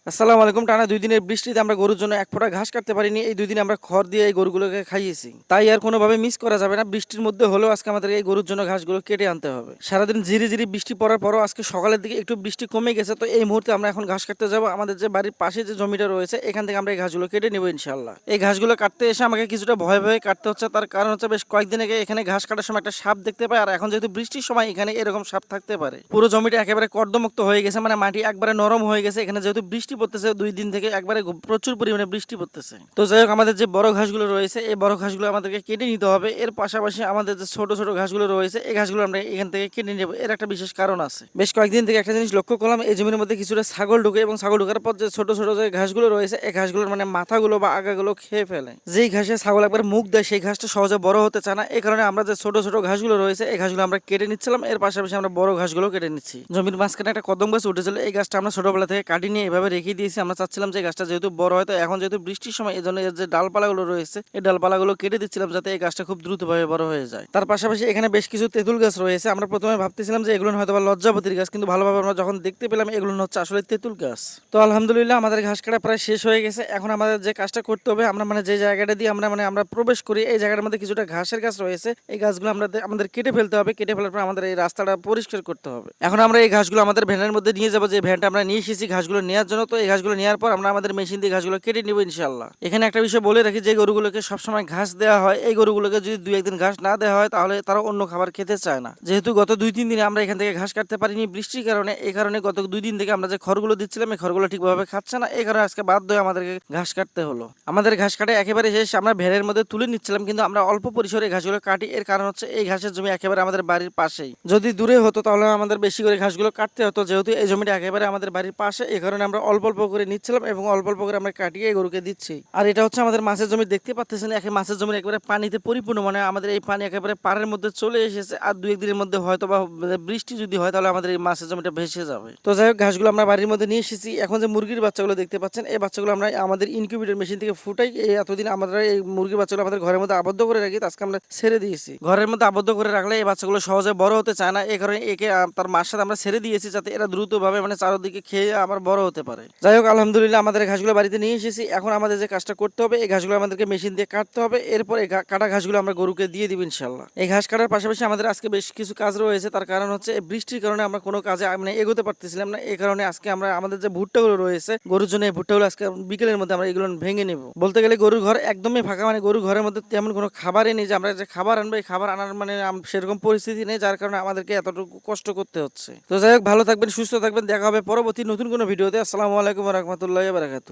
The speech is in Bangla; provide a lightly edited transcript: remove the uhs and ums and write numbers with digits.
আসসালামু আলাইকুম। টানা ২ দিনের বৃষ্টিতে আমরা গরুর জন্য এক ফোঁটা ঘাস কাটতে পারিনি। এই ২ দিন আমরা খড় দিয়ে এই গরুগুলোকে খাইয়েছি। তাই আর কোনোভাবে মিস করা যাবে না। বৃষ্টির মধ্যে হলেও আজকে আমাদের এই গরুর জন্য ঘাসগুলো কেটে আনতে হবে। সারাদিন ঝিরিঝিরি বৃষ্টি পড়ার পরও আজকে সকালের দিকে একটু বৃষ্টি কমে গেছে। তো এই মুহূর্তে আমরা এখন ঘাস কাটতে যাব। আমাদের যে বাড়ির পাশে যে জমিটা রয়েছে এখান থেকে আমরা এই ঘাসগুলো কেটে নেব ইনশাআল্লাহ। এই ঘাসগুলো কাটতে এসে আমাকে কিছুটা ভয়ে ভয়ে কাটতে হচ্ছে। তার কারণ হচ্ছে বেশ কয়েকদিন আগে এখানে ঘাস কাটার সময় একটা সাপ দেখতে পাই। আর এখন যেহেতু বৃষ্টির সময় এখানে এরকম সাপ থাকতে পারে। পুরো জমিটা একেবারে কর্দমুক্ত হয়ে গেছে, মানে মাটি একবারে নরম হয়ে গেছে। এখানে যেহেতু বৃষ্টি পড়তেছে ২ দিন থেকে একবারে প্রচুর পরিমাণে বৃষ্টি পড়তেছে। তো যাই হোক, আমাদের যে বড় ঘাসগুলো রয়েছে এই বড় ঘাসগুলো আমাদেরকে কেটে নিতে হবে। এর পাশাপাশি আমাদের যে ছোট ছোট ঘাসগুলো রয়েছে এই ঘাসগুলো আমরা এখান থেকে কেটে নেব। এর একটা বিশেষ কারণ আছে। বেশ কয়েকদিন থেকে একটা জিনিস লক্ষ্য করলাম, এই জমির মধ্যে কিছুটা ছাগল ঢুকে এবং ছাগল ঢোকার পর যে ছোট ছোট যে ঘাসগুলো রয়েছে এই ঘাসগুলোর মানে মাথাগুলো বা আগাগুলো খেয়ে ফেলে। যেই ঘাসে ছাগল একবার মুখ দেয় সেই ঘাসটা সহজে বড় হতে চায় না। এই কারণে আমরা যে ছোট ছোট ঘাসগুলো রয়েছে এই ঘাসগুলো আমরা কেটে নিচ্ছিলাম। এর পাশাপাশি আমরা বড় ঘাসগুলো কেটে নিচ্ছি। জমির মাঝখানে একটা কদম গাছ উঠেছিল, এই গাছটা আমরা ছোটবেলা থেকে কাটি নিয়ে এভাবে রেখে দিয়েছি। আমরা চাচ্ছিলাম যে গাছটা যেহেতু বড় হয়, তো এখন যেহেতু বৃষ্টির সময় এই জন্য এর যে ডালপালাগুলো রয়েছে এই ডালপালাগুলো কেটে দিচ্ছিলাম যাতে এই গাছটা খুব দ্রুতভাবে বড় হয়ে যায়। তার পাশাপাশি এখানে বেশ কিছু তেঁতুল গাছ রয়েছে। আমরা প্রথমে ভাবতেছিলাম যে এগুলো হয়তো বা লজ্জাপতির গাছ, কিন্তু ভালোভাবে আমরা যখন দেখতে পেলাম এগুলো হচ্ছে আসলে তেঁতুল গাছ। তো আলহামদুলিল্লাহ আমাদের ঘাস কাটা প্রায় শেষ হয়ে গেছে। এখন আমাদের যে কাজটা করতে হবে, আমরা মানে যে জায়গাটা দিয়ে আমরা প্রবেশ করি এই জায়গাটার মধ্যে কিছুটা ঘাসের গাছ রয়েছে। এই গাছগুলো আমাদের কেটে ফেলতে হবে। কেটে ফেলার পর আমাদের এই রাস্তাটা পরিষ্কার করতে হবে। এখন আমরা এই ঘাসগুলো আমাদের ভ্যানের মধ্যে নিয়ে যাবো, যে ভ্যানটা আমরা নিয়ে এসেছি ঘাসগুলো নেওয়ার জন্য। তো এই ঘাসগুলো নেওয়ার পর আমরা আমাদের মেশিন দিয়ে ঘাসগুলো কেটে নিব ইনশাআল্লাহ। এখানে একটা বিষয় বলে রাখি, যে গরুগুলোকে সবসময় ঘাস দেওয়া হয় এই গরুগুলোকে যদি ২-১ দিন ঘাস না দেওয়া হয় তাহলে তারা অন্য খাবার খেতে চায় না। যেহেতু গত ২-৩ দিনে আমরা এখান থেকে ঘাস কাটতে পারিনি বৃষ্টির কারণে, এই কারণে গত ২ দিন থেকে আমরা যে খড়গুলো দিচ্ছিলাম এই খড়গুলো ঠিকভাবে খাচ্ছে না। এই কারণে আজকে বাধ্য হয়ে আমাদেরকে ঘাস কাটতে হলো। আমাদের ঘাস কাটা একেবারে শেষ। আমরা ভ্যানের মধ্যে তুলে নিচ্ছিলাম, কিন্তু আমরা অল্প পরিসরে ঘাসগুলো কাটি। এর কারণ হচ্ছে এই ঘাসের জমি একেবারে আমাদের বাড়ির পাশেই। যদি দূরে হতো তাহলে আমাদের বেশি করে ঘাসগুলো কাটতে হতো। যেহেতু এই জমিটা একেবারে আমাদের বাড়ির পাশে এই কারণে আমরা অল্প অল্প করে নিচ্ছিলাম এবং অল্প অল্প করে আমরা কাটিয়ে এই গরুকে দিচ্ছি। আর এটা হচ্ছে আমাদের মাছের জমি, দেখতে পাচ্ছেন মাছের জমি একেবারে পানিতে পরিপূর্ণ, মানে আমাদের এই পানি একেবারে পাড়ের মধ্যে চলে এসেছে। আর ২-১ দিনের মধ্যে হয়তো বা বৃষ্টি যদি হয় তাহলে আমাদের এই মাছের জমিটা ভেসে যাবে। তো যাই হোক, ঘাসগুলো আমরা বাড়ির মধ্যে নিয়ে এসেছি। এখন যে মুরগির বাচ্চাগুলো দেখতে পাচ্ছেন এই বাচ্চাগুলো আমরা আমাদের ইনকিউবেটর মেশিন থেকে ফুটাই। এই এতদিন আমরা এই মুরগির বাচ্চাগুলো আমাদের ঘরের মধ্যে আবদ্ধ করে রাখি, আজকে আমরা ছেড়ে দিয়েছি। ঘরের মধ্যে আবদ্ধ করে রাখলে এই বাচ্চাগুলো সহজে বড় হতে চায় না। এই কারণে একে তার মার সাথে আমরা ছেড়ে দিয়েছি যাতে এরা দ্রুতভাবে মানে চারদিকে খেয়ে আবার বড় হতে পারে। যাই হোক, আলহামদুলিল্লাহ আমাদের ঘাসগুলো বাড়িতে নিয়ে এসেছি। এখন আমাদের যে কাজটা করতে হবে এই ঘাসগুলো আমাদেরকে মেশিন দিয়ে কাটতে হবে। এরপর এই কাটা ঘাসগুলো আমরা গরুকে দিয়ে দিব ইনশাআল্লাহ। এই ঘাস কাটার পাশাপাশি আমাদের আজকে বেশ কিছু কাজ রয়েছে। তার কারণ হচ্ছে এই বৃষ্টির কারণে আমরা কোনো কাজে মানে এগোতে পারতেছিলাম না। এই কারণে আজকে আমরা আমাদের যে ভুট্টাগুলো রয়েছে গরুর জন্য এই ভুট্টাগুলো আজকে বিকেলের মধ্যে আমরা এগুলো ভেঙে নেব। বলতে গেলে গরুর ঘর একদমই ফাঁকা, মানে গরুর ঘরের মধ্যে তেমন কোনো খাবারই নেই যে আমরা যে খাবার আনবো। এই খাবার আনার মানে সেরকম পরিস্থিতি নেই, যার কারণে আমাদেরকে এতটুকু কষ্ট করতে হচ্ছে। তো যাই হোক, ভালো থাকবেন, সুস্থ থাকবেন। দেখা হবে পরবর্তী নতুন কোনো ভিডিওতে। আসসালামু আলাইকুম ওয়া রাহমাতুল্লাহি ওয়া বারাকাতুহু।